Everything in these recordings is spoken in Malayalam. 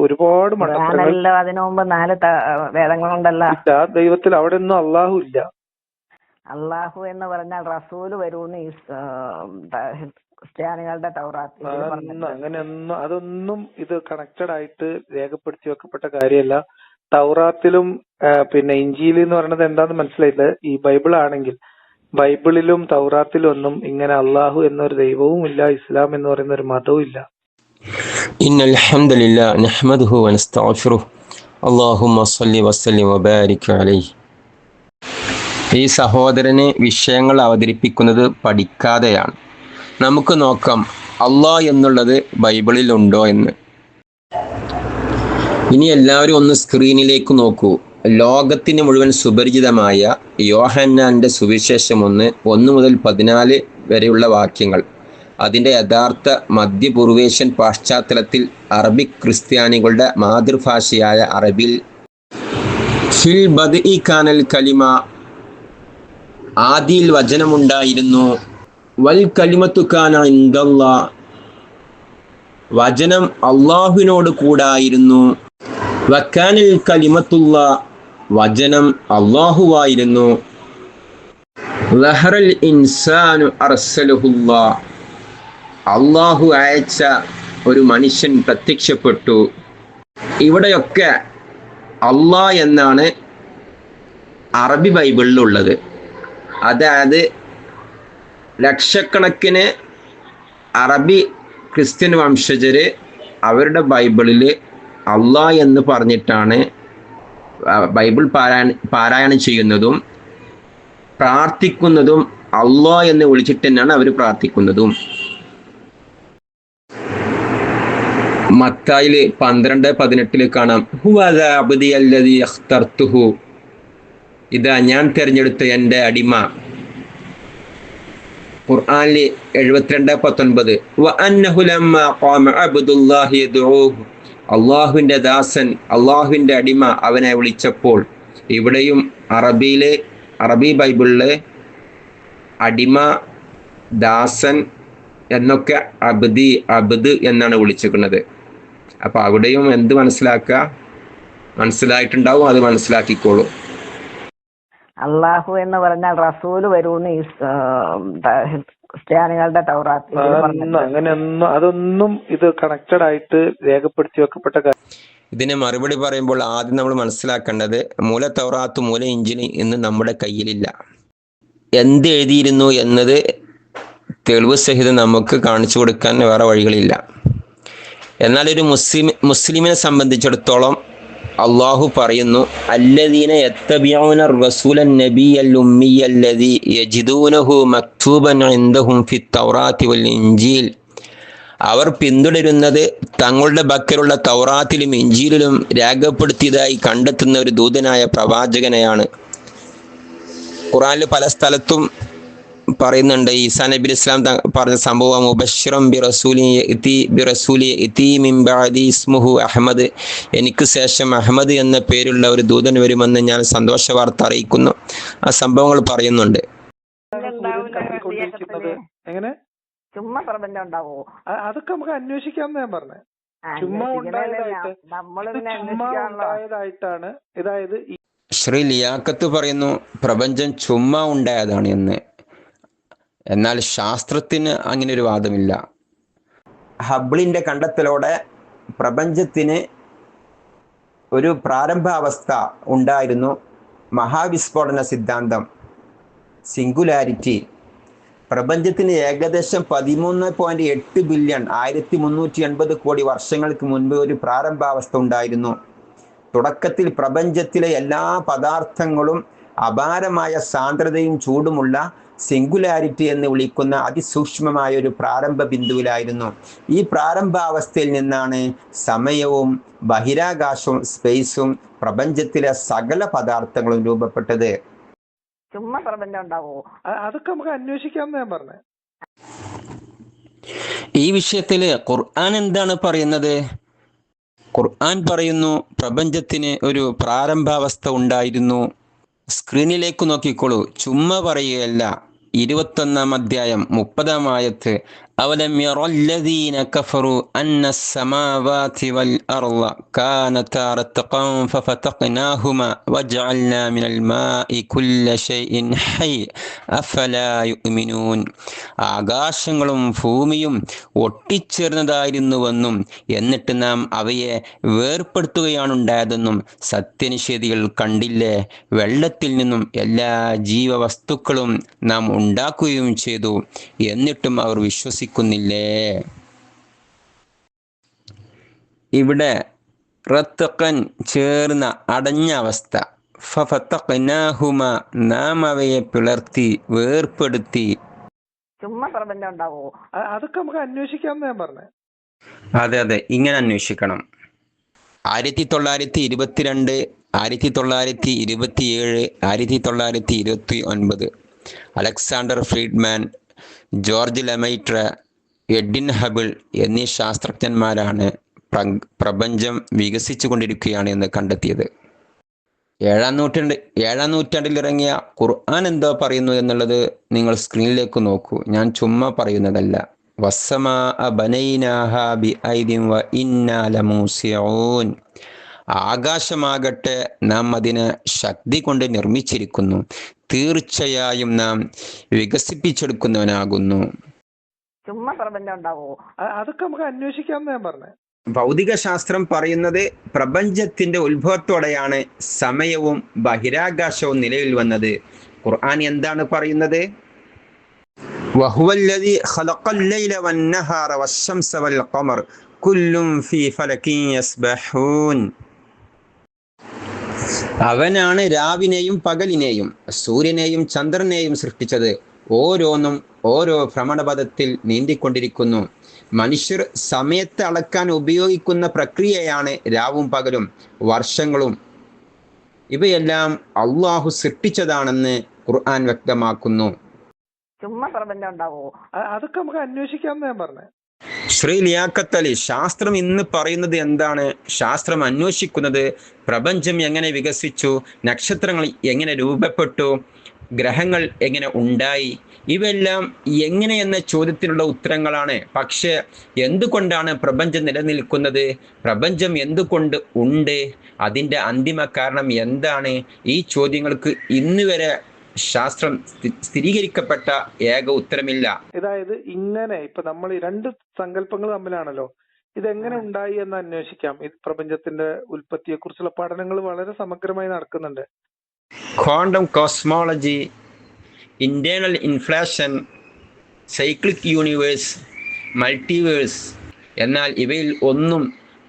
ഒരുപാട് മണ്ടത്തരങ്ങൾ. അതിനു മുമ്പ് 4 വേദങ്ങളുണ്ടല്ലോ. ദൈവത്തിൽ അവിടെ ഒന്നും അള്ളാഹു ഇല്ല. അള്ളാഹു എന്ന് പറഞ്ഞാൽ റസൂല് വരൂന്ന് ക്രിസ്ത്യാനികളുടെ തൗറാത്തിൽ അങ്ങനെയൊന്നും അതൊന്നും ഇത് കണക്റ്റഡ് ആയിട്ട് രേഖപ്പെടുത്തി വെക്കപ്പെട്ട കാര്യമല്ല. തൗറാത്തിലും പിന്നെ ഇഞ്ചീൽ എന്ന് പറയുന്നത് എന്താന്ന് മനസ്സിലായില്ല. ഈ ബൈബിൾ ആണെങ്കിൽ ബൈബിളിലും തൗറാത്തിലും ഒന്നും ഇങ്ങനെ അള്ളാഹു എന്നൊരു ദൈവവും ഇല്ല, ഇസ്ലാം എന്ന് പറയുന്ന ഒരു മതവും ഇല്ല. ഇന്നൽ ഹംദലില്ലാഹി നഹ്മദുഹു വനസ്തഗ്ഫിറുഹു അല്ലാഹുമ്മ സ്വല്ലി വസല്ലിം വബാരിക് അലൈഹി. ഈ സഹോദരന് വിഷയങ്ങൾ അവതരിപ്പിക്കുന്നത് പഠിക്കാതെയാണ്. നമുക്ക് നോക്കാം അള്ളാഹ് എന്നുള്ളത് ബൈബിളിൽ ഉണ്ടോ എന്ന്. ഇനി എല്ലാവരും ഒന്ന് സ്ക്രീനിലേക്ക് നോക്കൂ. ലോകത്തിന് മുഴുവൻ സുപരിചിതമായ യോഹന്നാന്റെ സുവിശേഷം 1 മുതൽ 14 വരെയുള്ള വാക്യങ്ങൾ. അതിൻ്റെ യഥാർത്ഥ മധ്യപൂർവേഷ്യൻ പശ്ചാത്തലത്തിൽ അറബിക് ക്രിസ്ത്യാനികളുടെ മാതൃഭാഷയായ അറബിൽ ഫിൽ ബദ്ഇ കാനൽ കലിമ, ആദിയിൽ വചനമുണ്ടായിരുന്നു, വൽ കലിമത്തു കാന ഇൻദല്ലാഹ്, വചനം അള്ളാഹുവിനോട് കൂടായിരുന്നു, വക്കാനിൽ കലിമത്തുല്ലാഹ്, വചനം അള്ളാഹുവായിരുന്നു, ലഹറൽ ഇൻസാനു അർസലഹുല്ലാഹ്, അള്ളാഹു അയച്ച ഒരു മനുഷ്യൻ പ്രത്യക്ഷപ്പെട്ടു. ഇവിടെയൊക്കെ അള്ളാഹ് എന്നാണ് അറബി ബൈബിളിലുള്ളത്. അതായത് ലക്ഷക്കണക്കിന് അറബി ക്രിസ്ത്യൻ വംശജര് അവരുടെ ബൈബിളിൽ അള്ളാഹ് എന്ന് പറഞ്ഞിട്ടാണ് ബൈബിൾ പാരായണം ചെയ്യുന്നതും പ്രാർത്ഥിക്കുന്നതും. അള്ളാഹ് എന്ന് വിളിച്ചിട്ട് തന്നെയാണ് അവർ പ്രാർത്ഥിക്കുന്നതും. മത്തായിൽ 12:18 കാണാം, ഹുവദാ അബ്ദി അല്ലദീ ഇഖ്തർതുഹു, ഇതാ ഞാൻ തിരഞ്ഞെടുത്ത എൻ്റെ അടിമ. ഖുർആനിൽ 72:19, വ അന്നഹു ലമ്മാ ഖാമ അബ്ദുല്ലാഹി യദ്ഊഹു, അള്ളാഹുവിൻ്റെ ദാസൻ, അള്ളാഹുവിൻ്റെ അടിമ അവനെ വിളിച്ചപ്പോൾ. ഇവിടെയും അറബി ബൈബിളിലെ അടിമ, ദാസൻ എന്നൊക്കെ അബ്ദ് എന്നാണ് വിളിച്ചിരിക്കുന്നത്. അപ്പൊ അവിടെയും എന്ത് മനസ്സിലായിട്ടുണ്ടാവും, അത് മനസ്സിലാക്കിക്കോളൂ. അള്ളാഹു എന്ന് പറഞ്ഞാൽ റസൂല് വരൂന്ന് ക്രിസ്ത്യാനികളുടെ തൗറാത്തിൽ അങ്ങനെയൊന്നും അതൊന്നും ഇത് കണക്റ്റഡ് ആയിട്ട് രേഖപ്പെടുത്തി വെക്കപ്പെട്ട കാര്യം. ഇതിന് മറുപടി പറയുമ്പോൾ ആദ്യം നമ്മൾ മനസ്സിലാക്കേണ്ടത് മൂല തൗറാത്ത് മൂല ഇഞ്ചിൽ ഇന്ന് നമ്മുടെ കയ്യിലില്ല. എന്ത് എഴുതിയിരുന്നു എന്നത് തെളിവ് സഹിതം നമുക്ക് കാണിച്ചു കൊടുക്കാൻ വേറെ വഴികളില്ല. എന്നാൽ ഒരു മുസ്ലിമിനെ സംബന്ധിച്ചിടത്തോളം അള്ളാഹു പറയുന്നു, അല്ലദീന യത്തബിഊന റസൂലൻ നബിയൽ ഉമ്മിയല്ലദീ യജിദൂനഹു മക്തൂബൻ ഇൻദഹും ഫിത് തൗറാത്തി വൽ ഇൻജീൽ, അവർ പിന്തുടരുന്നത് തങ്ങളുടെ പക്കലുള്ള തൗറാത്തിലും ഇഞ്ചീലിലും രേഖപ്പെടുത്തിയതായി കണ്ടെത്തുന്ന ഒരു ദൂതനായ പ്രവാചകനെയാണ്. ഖുർആനിൽ പല സ്ഥലത്തും പറയുന്നുണ്ട്, ഈസാ നബി ഇസ്ലാം പറഞ്ഞ സംഭവം, മുബശ്ശിറൻ ബിറസൂലി യഅതി മിൻ ബഅദി ഇസ്മുഹു അഹ്മദ്, എനിക്ക് ശേഷം അഹ്മദ് എന്ന പേരുള്ള ഒരു ദൂതൻ വരുമെന്ന് ഞാൻ സന്തോഷ വാർത്ത അറിയിക്കുന്നു. ആ സംഭവങ്ങൾ പറയുന്നുണ്ട്. എങ്ങനെ ചുമ്മാ പ്രപഞ്ചം ഉണ്ടാവോ? അതൊക്കെ നമുക്ക് അന്വേഷിക്കാമെന്ന് ഞാൻ പറഞ്ഞത്. ചുമ്മാ ഉണ്ടായതായിട്ടാണ്. അതായത് ശ്രീ ലിയാഖത്ത് പറയുന്നു പ്രപഞ്ചം ചുമ്മാ ഉണ്ടായതാണ് എന്ന്. എന്നാൽ ശാസ്ത്രത്തിന് അങ്ങനെ ഒരു വാദമില്ല. ഹബിളിന്റെ കണ്ടെത്തലോടെ പ്രപഞ്ചത്തിന് ഒരു പ്രാരംഭാവസ്ഥ ഉണ്ടായിരുന്നു. മഹാവിസ്ഫോടന സിദ്ധാന്തം, സിംഗുലാരിറ്റി. പ്രപഞ്ചത്തിന് ഏകദേശം 13.8 ബില്യൺ 1380 കോടി വർഷങ്ങൾക്ക് മുൻപ് ഒരു പ്രാരംഭാവസ്ഥ ഉണ്ടായിരുന്നു. തുടക്കത്തിൽ പ്രപഞ്ചത്തിലെ എല്ലാ പദാർത്ഥങ്ങളും അപാരമായ സാന്ദ്രതയും ചൂടുമുള്ള സിംഗുലാരിറ്റി എന്ന് വിളിക്കുന്ന അതിസൂക്ഷ്മമായ ഒരു പ്രാരംഭ ബിന്ദുവിലായിരുന്നു. ഈ പ്രാരംഭാവസ്ഥയിൽ നിന്നാണ് സമയവും ബഹിരാകാശവും സ്പേസും പ്രപഞ്ചത്തിലെ സകല പദാർത്ഥങ്ങളും രൂപപ്പെട്ടത്. ചുമ്മാ പ്രപഞ്ചം ഉണ്ടാവോ? അതൊക്കെ നമുക്ക് അന്വേഷിക്കാമെന്ന് ഞാൻ പറഞ്ഞത്. ഈ വിഷയത്തില് ഖുർആൻ എന്താണ് പറയുന്നത്? ഖുർആൻ പറയുന്നു പ്രപഞ്ചത്തിന് ഒരു പ്രാരംഭാവസ്ഥ ഉണ്ടായിരുന്നു. സ്ക്രീനിലേക്ക് നോക്കിക്കോളൂ, ചുമ്മാ പറയുകയല്ല. 21-ാം അധ്യായം 30-ാം ആയത്ത്, أولم ير الذين كفروا أن السماوات والأرض كانتا رتقا ففتقناهما وجعلنا من الماء كل شيء حي أفلا يؤمنون. ആകാശങ്ങളും ഭൂമിയും ഒട്ടിച്ചേർന്നതായിരുന്നുവെന്നും എന്നിട്ട് നാം അവയെ വേർപ്പെടുത്തുകയാണുണ്ടായതെന്നും സത്യനിഷേധികൾ കണ്ടില്ലേ? വെള്ളത്തിൽ നിന്നും എല്ലാ ജീവവസ്തുക്കളും നാം ഉണ്ടാക്കുകയും ചെയ്തു, എന്നിട്ടും അവർ വിശ്വസിക്കുന്നില്ലേ? ഇവിടെ റത്തഖൻ ചേർന്ന അടഞ്ഞ അവസ്ഥ, ഫഫതഖ്നാഹുമ നാം അവയെ പിളർത്തി വേർപ്പെടുത്തി. ചുമ്മാ പ്രപഞ്ചം ഉണ്ടാവോ? അതൊക്കെ നമുക്ക് അന്വേഷിക്കാമെന്ന് ഞാൻ പറഞ്ഞേ. അതെ, ഇങ്ങനെ അന്വേഷിക്കണം. 1922, 1927, 1929 Alexander Friedmann, George Lemaitre, Edwin Hubble എന്നീ ശാസ്ത്രജ്ഞന്മാരാണ് പ്രപഞ്ചം വികസിച്ചു കൊണ്ടിരിക്കുകയാണ് എന്ന് കണ്ടെത്തിയത്. 7-ാം നൂറ്റാണ്ടിൽ ഇറങ്ങിയ ഖുർആൻ എന്തോ പറയുന്നു എന്നുള്ളത് നിങ്ങൾ സ്ക്രീനിലേക്ക് നോക്കൂ. ഞാൻ ചുമ്മാ പറയുന്നതല്ല. വസ്സമാഅ ബനൈനാഹാ ബിഐദിൻ വഇന്നാ ലമൂസിഊൻ. ആകാശമാകട്ടെ നാം അതിനെ ശക്തി കൊണ്ട് നിർമ്മിച്ചിരിക്കുന്നു, തീർച്ചയായും നാം വികസിപ്പിച്ചെടുക്കുന്നവനാകുന്നു. ചുമ്മാ പ്രപഞ്ചം ഉണ്ടാവോ? അതൊക്കെ നമുക്ക് അന്വേഷിക്കാമെന്ന് ഞാൻ പറഞ്ഞേ. ഭൗതിക ശാസ്ത്രം പറയുന്നത് പ്രപഞ്ചത്തിന്റെ ഉത്ഭവത്തോടെയാണ് സമയവും ബഹിരാകാശവും നിലവിൽ വന്നത്. ഖുർആൻ എന്താണ് പറയുന്നത്? വഹുവല്ലദീ ഖലഖൽ ലൈല വന്നഹാറ വശംസ വൽ ഖമർ കുല്ലും ഫീ ഫലകിൻ യസ്ബഹൂൻ. അവനാണ് രാവിനെയും പകലിനെയും സൂര്യനെയും ചന്ദ്രനെയും സൃഷ്ടിച്ചത്. ഓരോന്നും ഓരോ ഭ്രമണപഥത്തിൽ നീന്തിക്കൊണ്ടിരിക്കുന്നു. മനുഷ്യർ സമയത്തെ അളക്കാൻ ഉപയോഗിക്കുന്ന പ്രക്രിയയാണ് രാവും പകലും വർഷങ്ങളും. ഇവയെല്ലാം അള്ളാഹു സൃഷ്ടിച്ചതാണെന്ന് ഖുർആൻ വ്യക്തമാക്കുന്നു. ചുമ്മാ പ്രപഞ്ചം ഉണ്ടാവോ? അതൊക്കെ നമുക്ക് അന്വേഷിക്കാമെന്ന് ഞാൻ പറഞ്ഞേ. ശ്രീ ലിയാഖത്ത് അലി, ശാസ്ത്രം ഇന്ന് പറയുന്നത് എന്താണ്? ശാസ്ത്രം അന്വേഷിക്കുന്നത് പ്രപഞ്ചം എങ്ങനെ വികസിച്ചു, നക്ഷത്രങ്ങൾ എങ്ങനെ രൂപപ്പെട്ടു, ഗ്രഹങ്ങൾ എങ്ങനെ ഉണ്ടായി, ഇവയെല്ലാം എങ്ങനെ എന്ന ചോദ്യത്തിനുള്ള ഉത്തരങ്ങളാണ്. പക്ഷെ എന്തുകൊണ്ടാണ് പ്രപഞ്ചം നിലനിൽക്കുന്നത്, പ്രപഞ്ചം എന്തുകൊണ്ട് ഉണ്ട്, അതിൻ്റെ അന്തിമ കാരണം എന്താണ്? ഈ ചോദ്യങ്ങൾക്ക് ഇന്ന് വരെ ശാസ്ത്രം സ്ഥിരീകരിക്കപ്പെട്ട ഏക ഉത്തരമില്ല. അതായത് ഇങ്ങനെ ഇപ്പൊ നമ്മൾ ഈ രണ്ട് സങ്കല്പങ്ങൾ തമ്മിലാണല്ലോ, ഇതെങ്ങനെ ഉണ്ടായി എന്ന് അന്വേഷിക്കാം. ഈ പ്രപഞ്ചത്തിന്റെ ഉൽപ്പത്തിയെ കുറിച്ചുള്ള പഠനങ്ങൾ വളരെ സമഗ്രമായി നടക്കുന്നുണ്ട്. Quantum cosmology, internal inflation, cyclic universe, multiverse. എന്നാൽ ഇവയിൽ ഒന്നും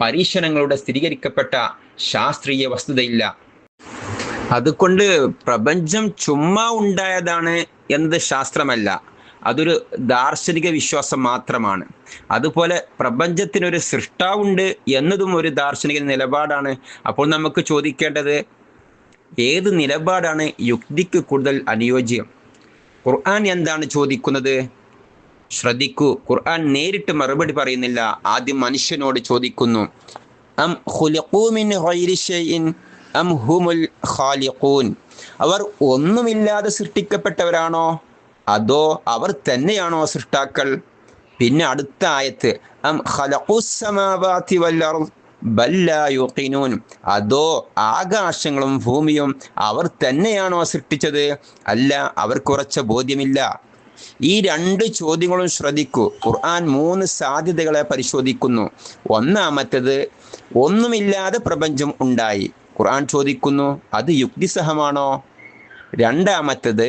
പരീക്ഷണങ്ങളുടെ സ്ഥിരീകരിക്കപ്പെട്ട ശാസ്ത്രീയ വസ്തുതയില്ല. അതുകൊണ്ട് പ്രപഞ്ചം ചുമ്മാ ഉണ്ടായതാണ് എന്നത് ശാസ്ത്രമല്ല, അതൊരു ദാർശനിക വിശ്വാസം മാത്രമാണ്. അതുപോലെ പ്രപഞ്ചത്തിനൊരു സൃഷ്ടാവുണ്ട് എന്നതും ഒരു ദാർശനിക നിലപാടാണ്. അപ്പോൾ നമുക്ക് ചോദിക്കേണ്ടത്, ഏത് നിലപാടാണ് യുക്തിക്ക് കൂടുതൽ അനുയോജ്യം? ഖുർആൻ എന്താണ് ചോദിക്കുന്നത്? ശ്രദ്ധിക്കൂ, ഖുർആൻ നേരിട്ട് മറുപടി പറയുന്നില്ല. ആദ്യം മനുഷ്യനോട് ചോദിക്കുന്നു, അം ഖുലിഖൂ മിൻ ഗൈരി ഷൈഇൻ അം ഹുമുൽ ഖാലിഖൂൻ. അവർ ഒന്നുമില്ലാതെ സൃഷ്ടിക്കപ്പെട്ടവരാണോ, അതോ അവർ തന്നെയാണോ സൃഷ്ടാക്കൾ? പിന്നെ അടുത്ത ആയത്ത്, അം ഖലഖുസ് സമാവാതി വൽ അർദ് ബൽ ലാ യുഖിനൂൻ. അതോ ആകാശങ്ങളും ഭൂമിയും അവർ തന്നെയാണോ സൃഷ്ടിച്ചത്? അല്ല, അവർക്ക് ഉറച്ച ബോധ്യമില്ല. ഈ രണ്ട് ചോദ്യങ്ങളും ശ്രദ്ധിക്കൂ. ഖുർആൻ 3 സാധ്യതകളെ പരിശോധിക്കുന്നു. ഒന്നാമത്തേത്, ഒന്നുമില്ലാതെ പ്രപഞ്ചം ഉണ്ടായി. ഖുർആൻ ചോദിക്കുന്നു, അത് യുക്തിസഹമാണോ? രണ്ടാമത്തേത്,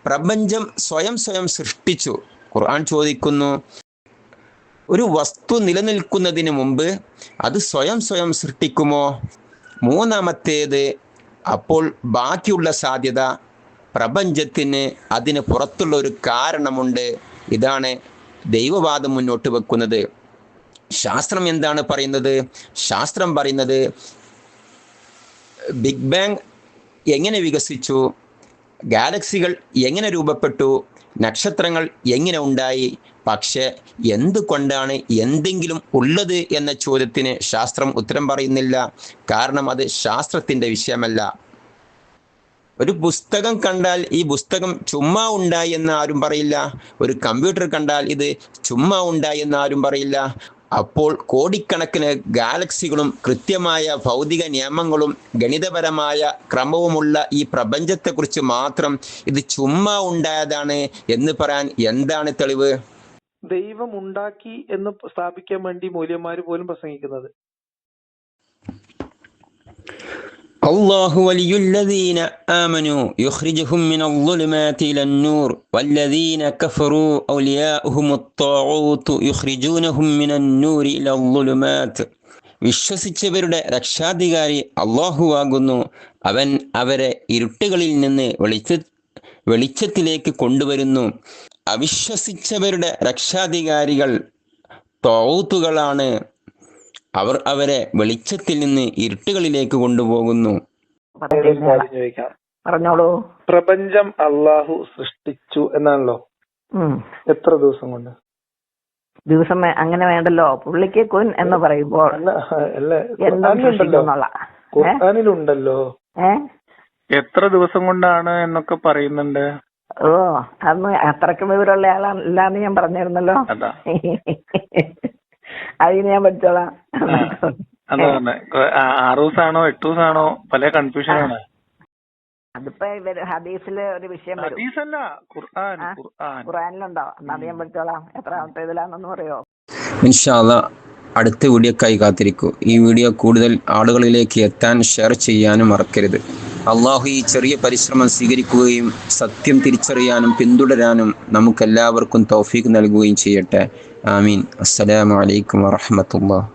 പ്രപഞ്ചം സ്വയം സൃഷ്ടിച്ചു. ഖുർആൻ ചോദിക്കുന്നു, ഒരു വസ്തു നിലനിൽക്കുന്നതിന് മുമ്പ് അത് സ്വയം സൃഷ്ടിക്കുമോ? മൂന്നാമത്തേത്, അപ്പോൾ ബാക്കിയുള്ള സാധ്യത, പ്രപഞ്ചത്തിന് അതിന് പുറത്തുള്ള ഒരു കാരണമുണ്ട്. ഇതാണ് ദൈവവാദം മുന്നോട്ട് വെക്കുന്നത്. ശാസ്ത്രം എന്താണ് പറയുന്നത്? ശാസ്ത്രം പറയുന്നത് ബിഗ് ബാങ് എങ്ങനെ വികസിച്ചു, ഗാലക്സികൾ എങ്ങനെ രൂപപ്പെട്ടു, നക്ഷത്രങ്ങൾ എങ്ങനെ ഉണ്ടായി. പക്ഷെ എന്തുകൊണ്ടാണ് എന്തെങ്കിലും ഉള്ളത് എന്ന ചോദ്യത്തിന് ശാസ്ത്രം ഉത്തരം പറയുന്നില്ല. കാരണം അത് ശാസ്ത്രത്തിൻ്റെ വിഷയമല്ല. ഒരു പുസ്തകം കണ്ടാൽ ഈ പുസ്തകം ചുമ്മാ ഉണ്ടായി എന്ന് ആരും പറയില്ല. ഒരു കമ്പ്യൂട്ടർ കണ്ടാൽ ഇത് ചുമ്മാ ഉണ്ടായി എന്ന് ആരും പറയില്ല. അപ്പോൾ കോടിക്കണക്കിന് ഗാലക്സികളും കൃത്യമായ ഭൗതിക നിയമങ്ങളും ഗണിതപരമായ ക്രമവുമുള്ള ഈ പ്രപഞ്ചത്തെക്കുറിച്ച് മാത്രം ഇത് ചുമ്മാ ഉണ്ടായതാണ് എന്ന് പറയാൻ എന്താണ് തെളിവ്? ദൈവം ഉണ്ടാക്കി എന്ന് സ്ഥാപിക്കാൻ വേണ്ടി മൂല്യന്മാര് പോലും പ്രസംഗിക്കുന്നത്. അല്ലാഹു വലിയുല്ലദീന ആമനു യുഖ്രിജുഹും മിനൽ-ളുലുമാതി ഇലൻ-നൂർ വല്ലദീന കഫറൂ ഔലിയാഉഹുമുത് ത്വാഊതു യുഖ്രിജൂനഹും മിനൻ-നൂരി ഇലൽ-ളുലുമാത്. വിശ്വസിച്ചവരുടെ രക്ഷാധികാരി അല്ലാഹുവാകുന്നു. അവൻ അവരെ ഇരുട്ടുകളിൽ നിന്ന് വെളിച്ചത്തിലേക്ക് കൊണ്ടുവരുന്നു. അവിശ്വസിച്ചവരുടെ രക്ഷാധികാരികൾ ത്വാഊത്തുകളാണ്. അവർ അവരെ വെളിച്ചത്തിൽ നിന്ന് ഇരുട്ടുകളിലേക്ക് കൊണ്ടുപോകുന്നു. പറഞ്ഞോളൂ. പ്രപഞ്ചം അള്ളാഹു സൃഷ്ടിച്ചു എന്നാണല്ലോ. എത്ര ദിവസം കൊണ്ട്? ദിവസം അങ്ങനെ വേണ്ടല്ലോ. പുള്ളിക്ക് കുൻ എന്ന് പറയുമ്പോൾ ഖുർആനിലുണ്ടല്ലോ എത്ര ദിവസം കൊണ്ടാണ് എന്നൊക്കെ പറയുന്നുണ്ട്. ഓ, അന്ന് അത്രയ്ക്ക് വിവരമുള്ള ആളല്ലാന്ന് ഞാൻ പറഞ്ഞിരുന്നല്ലോ. അതിന് ഞാൻ പഠിച്ചോളാം. അതാ പറഞ്ഞെ. 6 ദിവസമാണോ 8 ദിവസമാണോ പല കൺഫ്യൂഷനാണ്. അതിപ്പോ ഹദീസില് ഒരു വിഷയം വരും. ഹദീസല്ല, ഖുർആനിലുണ്ടോ? അത് ഞാൻ പഠിച്ചോളാം. എത്രാമത്തെ ഇതിലാണെന്ന് പറയോ? ഇൻഷാ അല്ലാഹ് അടുത്ത വീഡിയോക്കായി കാത്തിരിക്കൂ. ഈ വീഡിയോ കൂടുതൽ ആളുകളിലേക്ക് എത്താൻ ഷെയർ ചെയ്യാനും മറക്കരുത്. അള്ളാഹു ഈ ചെറിയ പരിശ്രമം സ്വീകരിക്കുകയും സത്യം തിരിച്ചറിയാനും പിന്തുടരാനും നമുക്കെല്ലാവർക്കും തൗഫീഖ് നൽകുകയും ചെയ്യട്ടെ. ആമീൻ. അസ്സലാമു അലൈക്കും വറഹ്മത്തുള്ളാഹി.